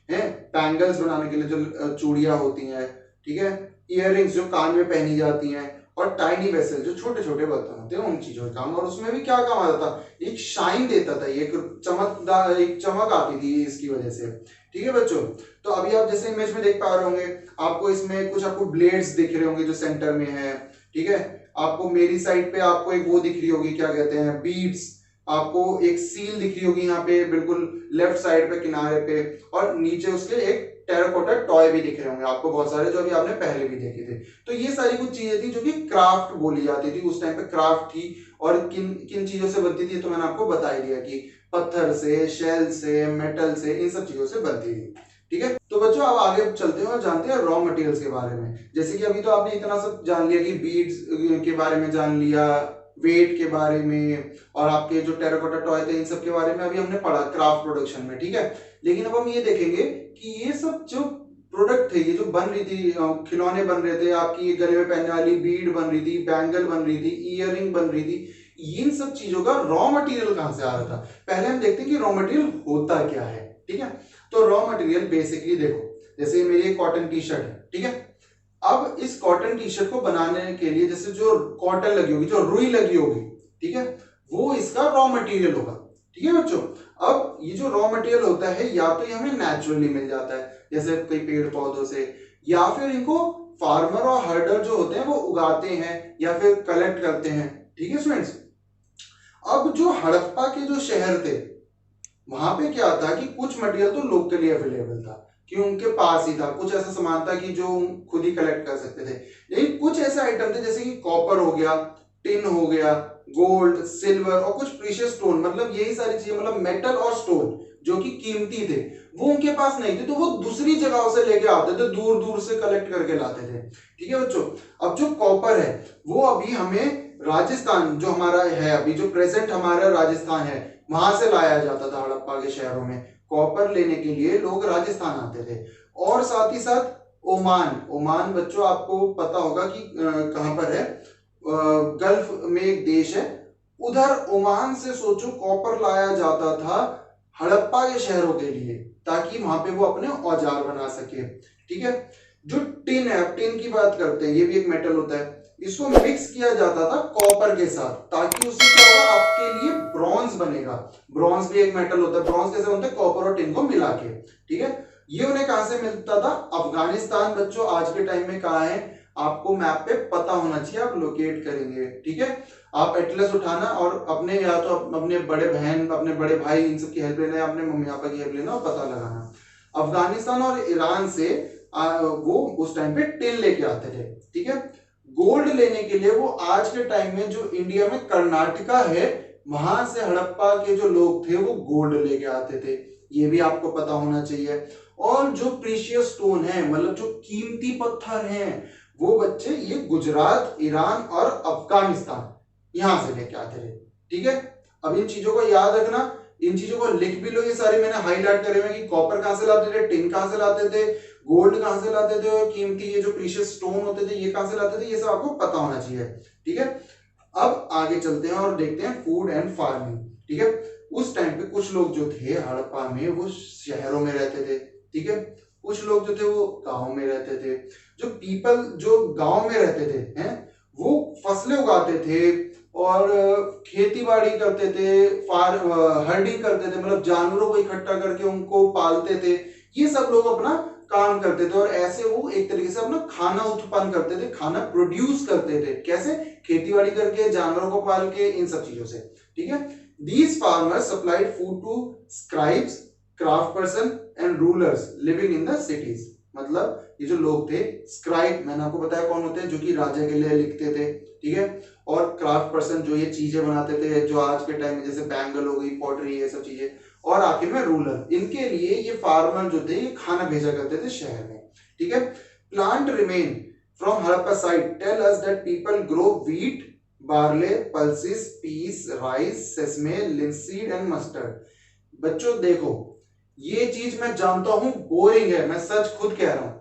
है, बैंगल्स बनाने के लिए जो चूड़ियां होती हैं, ठीक है, इयररिंग्स जो कान में पहनी जाती हैं, और टाइनी वेसल जो छोटे छोटे बर्तन होते हैं उन चीजों का काम। और उसमें भी क्या काम आता था, एक शाइन देता था, एक चमकदार, एक चमक आती थी इसकी वजह से। ठीक है बच्चों, तो अभी आप जैसे इमेज में देख पा रहे होंगे, आपको इसमें कुछ आपको ब्लेड्स दिख रहे होंगे जो सेंटर में है। ठीक है, आपको मेरी साइड पे आपको एक वो दिख रही होगी, क्या कहते हैं, बीड्स, आपको एक सील दिख रही होगी यहाँ पे बिल्कुल लेफ्ट साइड पे किनारे पे, और नीचे उसके एक टेराकोटा टॉय भी दिख रहे होंगे आपको बहुत सारे, जो अभी आपने पहले भी देखे थे। तो ये सारी कुछ चीजें थी जो कि क्राफ्ट बोली जाती थी, उस टाइम पे क्राफ्ट थी। और किन किन चीजों से बनती थी तो मैंने आपको बता ही दिया कि पत्थर से, शेल से, मेटल से, इन सब चीजों से बनती थी। ठीक है, तो बच्चों अब आगे चलते हैं और जानते हैं रॉ मटेरियल्स के बारे में। जैसे कि अभी तो आपने इतना सब जान लिया कि बीड्स के बारे में जान लिया, वेट के बारे में, और आपके जो टेराकोटा टॉय थे इन सब के बारे में अभी हमने पढ़ा क्राफ्ट प्रोडक्शन में। ठीक है, लेकिन अब हम ये देखेंगे कि ये सब जो प्रोडक्ट थे, ये जो बन रही थी, खिलौने बन रहे थे, आपकी गले में पहनने वाली बीड बन रही थी, बैंगल बन रही थी, ईयरिंग बन रही थी, इन सब चीजों का रॉ मटेरियल कहां से आ रहा था। पहले हम देखते हैं कि रॉ मटेरियल होता क्या है। ठीक है, तो रॉ मटेरियल बेसिकली देखो, जैसे मेरी कॉटन टी शर्ट है, ठीक है, अब इस कॉटन टी शर्ट को बनाने के लिए जैसे जो कॉटन लगी होगी, जो रुई लगी होगी, ठीक है, वो इसका रॉ मटेरियल होगा। ठीक है बच्चों, अब ये जो रॉ मटेरियल होता है या तो ये हमें नेचुरली मिल जाता है जैसे कई पेड़ पौधों से, या फिर इनको फार्मर और हर्डर जो होते हैं वो उगाते हैं या फिर कलेक्ट करते हैं। ठीक है स्टूडेंट्स, अब जो हड़प्पा के जो शहर थे वहां पे क्या था कि कुछ मटेरियल तो लोकली अवेलेबल था कि उनके पास ही था, कुछ ऐसा सामान था कि जो खुद ही कलेक्ट कर सकते थे। लेकिन कुछ ऐसे आइटम थे जैसे कि कॉपर हो गया, टिन हो गया, गोल्ड, सिल्वर और कुछ प्रीशियस स्टोन, मतलब यही सारी चीजें, मतलब मेटल और स्टोन जो कि कीमती थे, वो उनके पास नहीं थे, तो वो दूसरी जगहों से लेके आते थे, दूर दूर से कलेक्ट करके लाते थे। ठीक है बच्चों, अब जो कॉपर है वो अभी हमें राजस्थान, जो हमारा है अभी, जो प्रेजेंट हमारा राजस्थान है, वहां से लाया जाता था। हड़प्पा के शहरों में कॉपर लेने के लिए लोग राजस्थान आते थे। और साथ ही साथ ओमान, ओमान बच्चों आपको पता होगा कि कहां पर है, गल्फ में एक देश है, उधर ओमान से सोचो कॉपर लाया जाता था हड़प्पा के शहरों के लिए, ताकि वहां पे वो अपने औजार बना सके। ठीक है, जो टिन है, टिन की बात करते हैं, ये भी एक मेटल होता है, इसको मिक्स किया जाता था कॉपर के साथ, ताकि उससे क्या होगा, आपके लिए ब्रॉन्ज बनेगा। ब्रॉन्ज भी एक मेटल होता है। ब्रॉन्ज कैसे बनता है, कॉपर और टिन को मिला के। ठीक है, ये उन्हें कहां से मिलता था, अफगानिस्तान। बच्चों आज के टाइम में कहां है, आपको मैप पे पता होना चाहिए, आप लोकेट करेंगे। ठीक है, आप एटलस उठाना और अपने या तो अपने बड़े बहन, अपने बड़े भाई, इन सब की हेल्प लेना, अपने मम्मी पापा की हेल्प लेना और पता लगाना। अफगानिस्तान और ईरान से वो उस टाइम पे टिन लेके आते थे। ठीक है, गोल्ड लेने के लिए वो आज के टाइम में जो इंडिया में कर्नाटका है, वहां से हड़प्पा के जो लोग थे वो गोल्ड लेके आते थे, ये भी आपको पता होना चाहिए। और जो प्रीशियस स्टोन है, मतलब जो कीमती पत्थर हैं, वो बच्चे ये गुजरात, ईरान और अफगानिस्तान यहां से लेके आते थे। ठीक है, अब इन चीजों को याद रखना, इन चीजों को लिख भी लो, ये सारे मैंने हाईलाइट करे हुए कि कॉपर कहां से लाते थे, टिन कहां से लाते थे, गोल्ड कहां से लाते थे, और कीमती ये जो प्रीशियस स्टोन होते थे ये कहां से लाते थे, ये सब आपको पता होना चाहिए। ठीक है, अब आगे चलते हैं और देखते हैं फूड एंड फार्मिंग। ठीक है, उस टाइम पे कुछ लोग जो थे हड़प्पा में वो शहरों में रहते थे। ठीक है, कुछ लोग जो थे वो गांव में रहते थे। जो पीपल जो गांव में रहते थे हैं, वो फसलें उगाते थे और खेती बाड़ी करते थे, हर्डिंग करते थे, मतलब जानवरों को इकट्ठा करके उनको पालते थे। ये सब लोग अपना काम करते थे और ऐसे वो एक तरीके से अपना खाना उत्पन्न करते थे, खाना प्रोड्यूस करते थे। कैसे, खेती बाड़ी करके, जानवरों को पाल के, इन सब चीजों से। ठीक है, these farmers supplied food to scribes, craft person and rulers living in the cities. मतलब ये जो लोग थे, स्क्राइब मैंने आपको बताया कौन होते हैं, जो कि राजा के लिए लिखते थे। ठीक है, और क्राफ्ट पर्सन जो ये चीजें बनाते थे, जो आज के टाइम में जैसे बैंगल हो गई, पॉटरी, ये सब चीजें, और आखिर में रूलर। इनके लिए ये फार्मर जो थे ये खाना भेजा करते थे शहर में। ठीक है, plant remain from Harappa site tell us that people grow wheat, barley, pulses, peas, rice, sesame, linseed and mustard. बच्चों देखो, ये चीज मैं जानता हूं बोरिंग है, मैं सच खुद कह रहा हूं,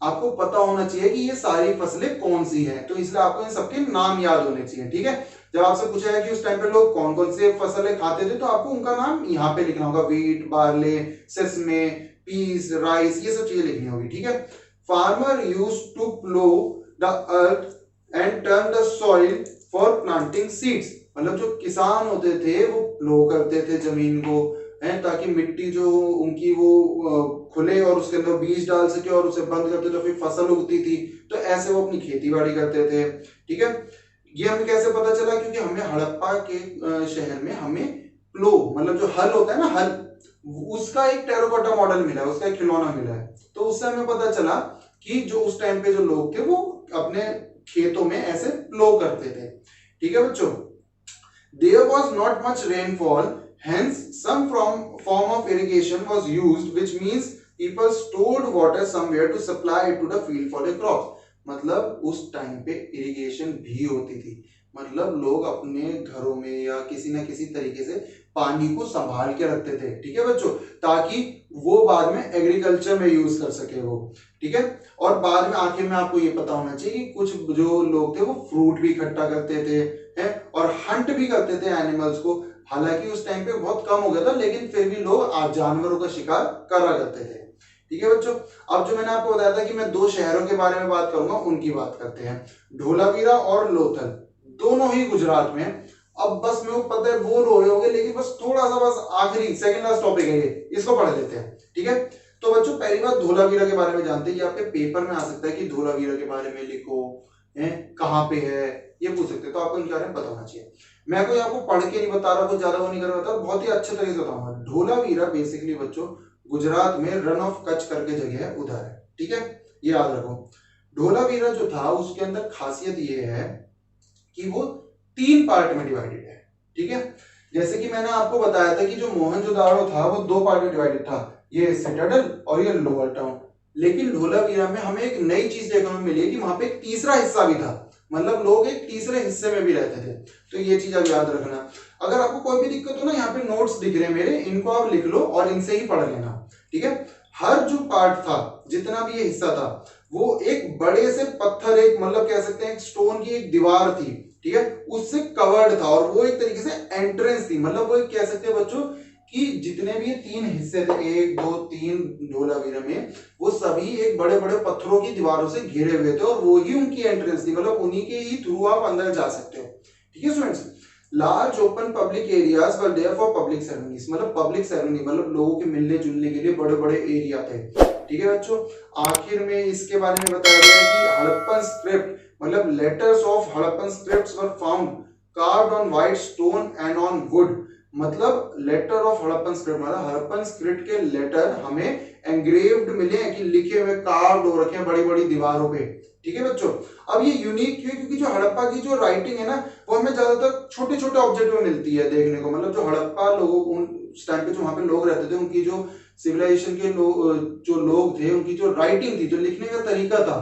आपको पता होना चाहिए कि ये सारी फसलें कौन सी हैं, तो इसलिए आपको इन सबके नाम याद होने चाहिए। ठीक है, जब आपसे पूछा है कि उस टाइम पे लोग कौन कौन से फसलें खाते थे, तो आपको उनका नाम यहाँ पे लिखना होगा, wheat, barley, sesame, peas, rice, ये सब चीजें लिखनी होगी। ठीक है, farmer use to plough the earth and turn the soil for planting seeds. मतलब जो किसान होते थे वो प्लो करते थे जमीन को, है, ताकि मिट्टी जो उनकी वो खुले और उसके अंदर बीज डाल सके, और उसे बंद करते तो फिर फसल उगती थी। तो ऐसे वो अपनी खेती बाड़ी करते थे। ठीक है, ये हमें कैसे पता चला, क्योंकि हमें हड़प्पा के शहर में हमें प्लो, मतलब जो हल होता है ना, हल, उसका एक टेराकोटा मॉडल मिला है, उसका एक खिलौना मिला है। तो उससे हमें पता चला कि जो उस टाइम पे जो लोग थे वो अपने खेतों में ऐसे प्लो करते थे। ठीक है बच्चों, there was not much rainfall, hence some form of irrigation was used, which means people stored water somewhere to supply it to the field for the crops। मतलब उस टाइम पे इरिगेशन भी होती थी, मतलब लोग अपने घरों में या किसी ना किसी तरीके से पानी को संभाल के रखते थे। ठीक है बच्चों, ताकि वो बाद में एग्रीकल्चर में यूज कर सके वो। ठीक है, और बाद में आखिर में आपको ये पता होना चाहिए कि कुछ जो लोग थे वो फ्रूट भी इकट्ठा करते थे, हैं, और हंट भी करते थे एनिमल्स को। हालांकि उस टाइम पे बहुत कम हो गया था, लेकिन फिर भी लोग जानवरों का शिकार करा करते थे। ठीक है बच्चों, अब जो मैंने आपको बताया था कि मैं दो शहरों के बारे में बात करूंगा, उनकी बात करते हैं। धोलावीरा और लोथल, दोनों ही गुजरात में। अब बस मेरे को पता है बोर हो रहे होंगे, लेकिन बस थोड़ा सा, बस आखिरी सेकंड लास्ट टॉपिक है ये, इसको पढ़ लेते हैं। ठीक है, तो बच्चों पहली बात धोलावीरा के बारे में जानते हैं, ये आपके पेपर में आ सकता है कि धोलावीरा के बारे में लिखो, है कहाँ पे है, ये पूछ सकते हैं, तो आपको इनके बारे में पता होना चाहिए। मैं कोई आपको पढ़ के नहीं बता रहा, कुछ ज्यादा वो नहीं कर रहा, बहुत ही अच्छे तरीके से बताऊंगा। धोलावीरा बेसिकली बच्चों गुजरात में रन ऑफ कच्छ करके जगह है, उधर है। ठीक है, ये याद रखो। धोलावीरा जो था उसके अंदर खासियत ये है कि वो 3 पार्ट में डिवाइडेड है। ठीक है, जैसे कि मैंने आपको बताया था कि जो मोहनजोदाड़ो था वो 2 पार्ट में डिवाइडेड था, ये सिटाडेल और ये लोअर टाउन। लेकिन धोलावीरा में हमें एक नई चीज देखने को मिली कि वहां पे एक तीसरा हिस्सा भी था, मतलब लोग एक तीसरे हिस्से में भी रहते थे। तो ये चीज अब याद रखना। अगर आपको कोई भी दिक्कत हो ना, यहाँ पे नोट्स दिख रहे हैं मेरे, इनको आप लिख लो और इनसे ही पढ़ लेना। ठीक है, हर जो पार्ट था, जितना भी ये हिस्सा था, वो एक बड़े से पत्थर, एक मतलब कह सकते हैं स्टोन की एक दीवार थी, ठीक है, उससे कवर्ड था और वो एक तरीके से एंट्रेंस थी। मतलब वो एक कह सकते हैं बच्चों कि जितने भी ये 3 हिस्से थे, 1 2 3 धोलावीरा में, वो सभी एक बड़े बड़े पत्थरों की दीवारों से घिरे हुए थे और वो ही उनकी एंट्रेंस थी। मतलब उन्हीं के ही थ्रू आप अंदर जा सकते हो, ठीक है students. Large open public areas were there for public ceremonies, मतलब पब्लिक सेरेमनी मतलब लोगों के मिलने जुलने के लिए बड़े बड़े एरिया थे, ठीक है बच्चों। आखिर में इसके बारे में बताया गया है कि हड़प्पन स्क्रिप्ट मतलब letters of Harappan scripts were found carved on white stone and on would. मतलब लेटर ऑफ हड़प्पन स्क्रिप्ट मतलब हड़प्पन स्क्रिप्ट के लेटर हमें एंग्रेव्ड मिले हैं कि लिखे हुए कार्व्ड हो रखे हैं बड़ी बड़ी दीवारों पे, ठीक है बच्चों। अब ये यूनिक क्यों, क्योंकि जो हड़प्पा की जो राइटिंग है ना वो हमें ज्यादातर छोटे छोटे ऑब्जेक्ट में मिलती है देखने को। मतलब जो हड़प्पा लोग उस टाइम पे जो वहां पे लोग रहते थे, उनकी जो सिविलाइजेशन के जो लोग थे, उनकी जो राइटिंग थी, जो लिखने का तरीका था,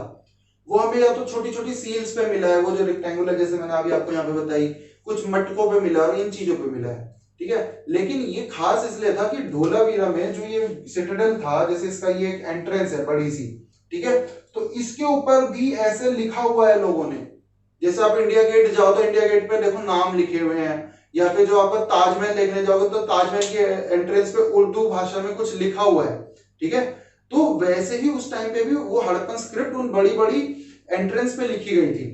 वो हमें या तो छोटी छोटी सील्स पे मिला है, वो जो रेक्टेंगुलर जैसे मैंने अभी आपको यहाँ पे बताई, कुछ मटकों पे मिला और इन चीजों पे मिला है, ठीक है। लेकिन ये खास इसलिए था कि धोलावीरा में जो ये सिटाडेल था, जैसे इसका ये एक एंट्रेंस है बड़ी सी, ठीक है, तो इसके ऊपर भी ऐसे लिखा हुआ है लोगों ने। जैसे आप इंडिया गेट जाओ तो इंडिया गेट पे देखो नाम लिखे हुए हैं, या फिर जो आप ताजमहल देखने जाओगे तो ताजमहल के एंट्रेंस पे उर्दू भाषा में कुछ लिखा हुआ है, ठीक है। तो वैसे ही उस टाइम पे भी वो हड़प्पन स्क्रिप्ट उन बड़ी बड़ी एंट्रेंस पे लिखी गई थी,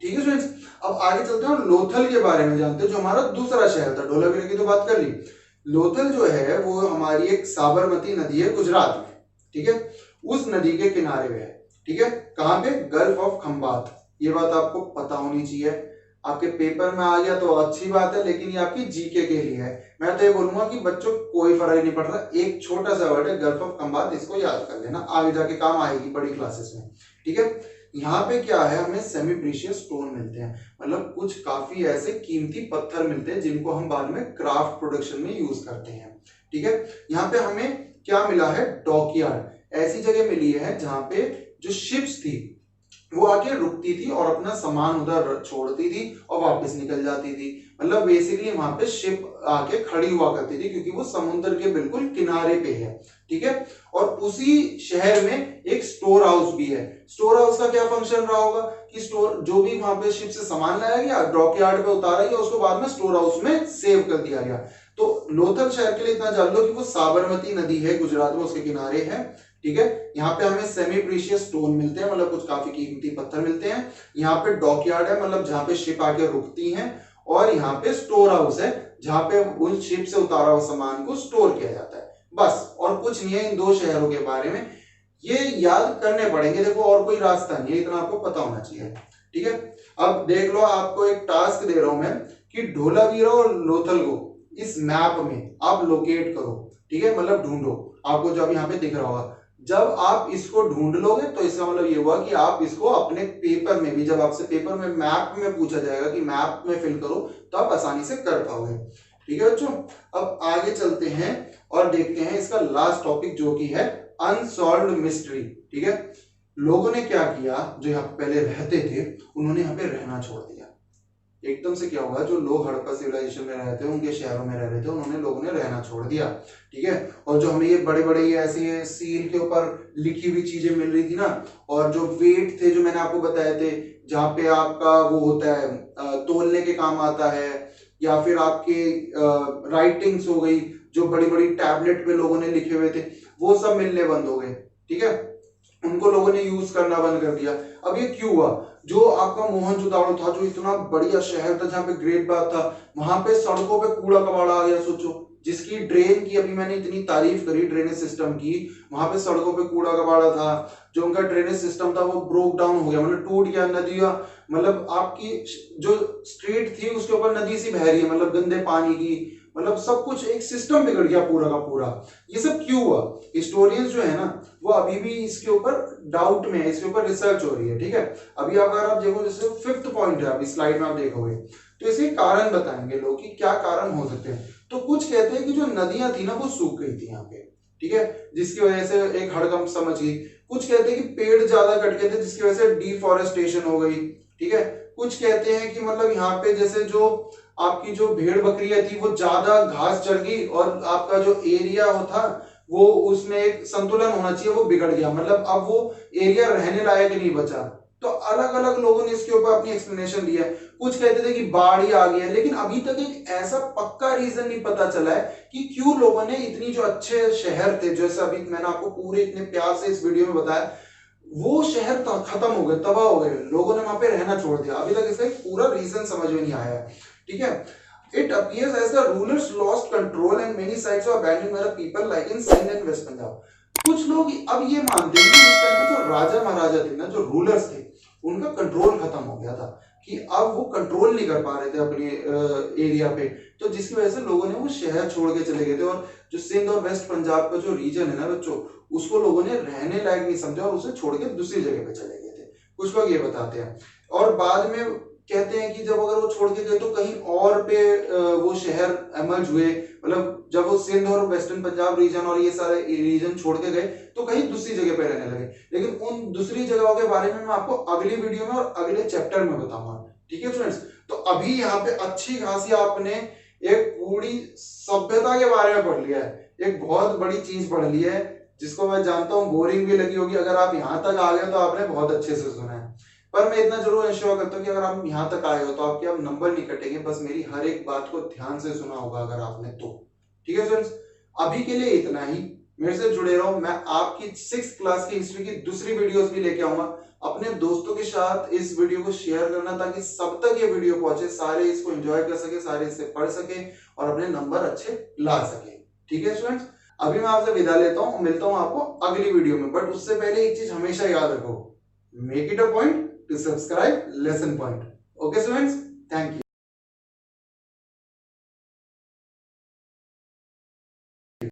ठीक है स्टूडेंट्स। अब आगे चलते हैं, लोथल के बारे में जानते हैं, जो हमारा दूसरा शहर था। धोलावीरा की तो बात कर ली, लोथल जो है वो हमारी एक साबरमती नदी है गुजरात में, ठीक है, उस नदी के किनारे में है, ठीक है। कहां पे? Gulf of Khambhat. ये बात आपको पता होनी चाहिए, आपके पेपर में आ गया तो अच्छी बात है, लेकिन ये आपकी जीके के लिए है। मैं तो ये बोलूंगा कि बच्चों कोई फर्क नहीं पड़ रहा, एक छोटा सा वर्ड है गल्फ ऑफ खंबात, इसको याद कर लेना, आगे जाके काम आएगी बड़ी क्लासेस में, ठीक है। यहाँ पे क्या है, हमें सेमी प्रीशियस स्टोन मिलते हैं, मतलब कुछ काफी ऐसे कीमती पत्थर मिलते हैं जिनको हम बाद में क्राफ्ट प्रोडक्शन में यूज करते हैं, ठीक है। यहाँ पे हमें क्या मिला है? डॉकयार्ड। ऐसी जगह मिली है जहां पे जो शिप्स थी वो आके रुकती थी और अपना सामान उधर छोड़ती थी और वापस निकल जाती थी। मतलब बेसिकली वहां पे शिप आके खड़ी हुआ करती थी क्योंकि वो समुद्र के बिल्कुल किनारे पे है, ठीक है। और उसी शहर में एक स्टोर हाउस भी है। स्टोर हाउस का क्या फंक्शन रहा होगा कि स्टोर जो भी वहां पे शिप से सामान लाया गया, डॉकयार्ड पे उतारा गया, उसको बाद में स्टोर हाउस में सेव कर दिया गया। तो लोथल शहर के लिए इतना जान लो कि वो साबरमती नदी है गुजरात में, उसके किनारे है, ठीक है। यहाँ पे हमें सेमी प्रीशियस स्टोन मिलते हैं, मतलब कुछ काफी कीमती पत्थर मिलते हैं। यहाँ पे डॉकयार्ड है, मतलब जहाँ पे शिप आके रुकती हैं, और यहाँ पे स्टोर हाउस है जहाँ पे उन शिप से उतारा हुआ सामान को स्टोर किया जाता है। बस, और कुछ नहीं है इन दो शहरों के बारे में, ये याद करने पड़ेंगे। देखो और कोई रास्ता नहीं है, इतना आपको पता होना चाहिए, ठीक है। अब देख लो, आपको एक टास्क दे रहा हूं मैं कि धोलावीरा और लोथल को इस मैप में आप लोकेट करो, ठीक है, मतलब ढूंढो। आपको जब यहाँ पे दिख रहा होगा, जब आप इसको ढूंढ लोगे तो इसका मतलब ये हुआ कि आप इसको अपने पेपर में भी, जब आपसे पेपर में मैप में पूछा जाएगा कि मैप में फिल करो, तो आप आसानी से कर पाओगे, ठीक है बच्चों। अब आगे चलते हैं और देखते हैं इसका लास्ट टॉपिक जो कि है अनसॉल्व्ड मिस्ट्री, ठीक है। लोगों ने क्या किया, जो यहाँ पहले रहते थे उन्होंने यहाँ पे रहना छोड़ दिया। एकदम से क्या हुआ, जो लोग हड़प्पा सिविलाइजेशन में रहते थे, उनके शहरों में रह रहे थे, उन्होंने लोगों ने रहना छोड़ दिया, ठीक है। और जो हमें ये बड़े बड़े ये ऐसे सील के ऊपर लिखी हुई चीजें मिल रही थी ना, और जो वेट थे जो मैंने आपको बताए थे, जहाँ पे आपका वो होता है तोलने के काम आता है, या फिर आपके राइटिंग्स हो गई, जो बड़ी बड़ी टैबलेट पे लोगों ने लिखे हुए थे, वो सब मिलने बंद हो गए, ठीक है। उनको लोगों ने यूज करना बंद कर दिया। अब ये क्यों हुआ? जो आपका मोहनजोदाड़ो था, जो इतना बढ़िया शहर था, जहाँ पे ग्रेट बात था, वहां पे सड़कों पे कूड़ा कबाड़ा आ गया। सोचो, जिसकी ड्रेन की अभी मैंने इतनी तारीफ करी, ड्रेनेज सिस्टम की, वहां पे सड़कों पे कूड़ा कबाड़ा था। जो उनका ड्रेनेज सिस्टम था वो ब्रोक डाउन हो गया, मतलब टूट गया। नदियां, मतलब आपकी जो स्ट्रीट थी उसके ऊपर नदी सी बह रही है, मतलब गंदे पानी की, मतलब सब कुछ एक सिस्टम बिगड़ गया पूरा का पूरा। ये सब क्यों हुआ? हिस्टोरियंस जो है ना, वो अभी भी इसके ऊपर डाउट में है, इसके ऊपर रिसर्च हो रही है, ठीक है। अभी अगर आप देखो, जैसे 5th पॉइंट है अभी स्लाइड में आप देखोगे, तो इसके कारण बताएंगे लोग कि क्या कारण हो सकते हैं। तो कुछ कहते हैं कि जो नदियां थी ना वो सूख गई थी यहाँ पे, ठीक है, जिसकी वजह से एक हड़कंप समझ गई। कुछ कहते हैं कि पेड़ ज्यादा कट गए थे जिसकी वजह से डिफॉरेस्टेशन हो गई, ठीक है। कुछ कहते हैं कि मतलब यहाँ पे जैसे जो आपकी जो भेड़ बकरियां थी वो ज्यादा घास चढ़ गई और आपका जो एरिया था वो उसमें एक संतुलन होना चाहिए, वो बिगड़ गया, मतलब अब वो एरिया रहने लायक नहीं बचा। तो अलग अलग लोगों ने इसके ऊपर अपनी एक्सप्लेनेशन दी है। कुछ कहते थे कि बाढ़ ही आ गई है, लेकिन अभी तक एक ऐसा पक्का रीजन नहीं पता चला है कि क्यों लोगों ने इतनी जो अच्छे शहर थे, जैसे अभी मैंने आपको पूरे इतने प्यार से इस वीडियो में बताया, वो शहर खत्म हो गए, तबाह हो गए, लोगों ने वहां पे रहना छोड़ दिया। अभी तक इसका एक पूरा रीजन समझ में नहीं आया है। ठीक है, it appears as the rulers lost control and many sites were abandoned by the people like in Sindh and West Punjab। कुछ लोग अब ये मानते हैं कि उस टाइम पे जो राजा महाराजा थे ना, जो रूलर्स थे, उनका कंट्रोल खत्म हो गया था, कि अब वो कंट्रोल नहीं कर पा रहे थे अपने एरिया पे, तो जिसकी वजह से लोगों ने वो शहर छोड़ के चले गए थे। और जो सिंध और वेस्ट पंजाब का जो रीजन है ना बच्चों, उसको लोगों ने रहने लायक नहीं समझा और उसे छोड़ के दूसरी जगह पे चले गए थे। कुछ लोग ये बताते हैं। और बाद में कहते हैं कि जब अगर वो छोड़ के गए तो कहीं और पे वो शहर एमर्ज हुए, मतलब जब वो सिंध और वेस्टर्न पंजाब रीजन और ये सारे रीजन छोड़ के गए तो कहीं दूसरी जगह पे रहने लगे। लेकिन उन दूसरी जगहों के बारे में मैं आपको अगली वीडियो में और अगले चैप्टर में बताऊंगा। ठीक है स्टूडेंट्स, तो अभी यहाँ पे अच्छी खासी आपने एक पूरी सभ्यता के बारे में पढ़ लिया है, एक बहुत बड़ी चीज पढ़ ली है, जिसको मैं जानता हूँ बोरिंग भी लगी होगी। अगर आप यहाँ तक आ गए तो आपने बहुत अच्छे से सुना है। पर मैं इतना जरूर इंश्योर करता हूँ कि अगर आप यहाँ तक आए हो तो आपके अब नंबर नहीं कटेंगे, बस मेरी हर एक बात को ध्यान से सुना होगा अगर आपने तो। ठीक है फ्रेंड्स, अभी के लिए इतना ही। मेरे से जुड़े रहो, मैं आपकी 6th क्लास की हिस्ट्री की दूसरी वीडियोस भी लेके आऊंगा। अपने दोस्तों के साथ इस वीडियो को शेयर करना ताकि सब तक ये वीडियो पहुंचे, सारे इसको एंजॉय कर सके, सारे इसे पढ़ सके और अपने नंबर अच्छे ला सके। ठीक है स्टूडेंट्स, अभी मैं आपसे विदा लेता हूँ, मिलता हूँ आपको अगली वीडियो में। बट उससे पहले एक चीज हमेशा याद रखो, make it a point to subscribe Lesson Point. Okay students, thank you.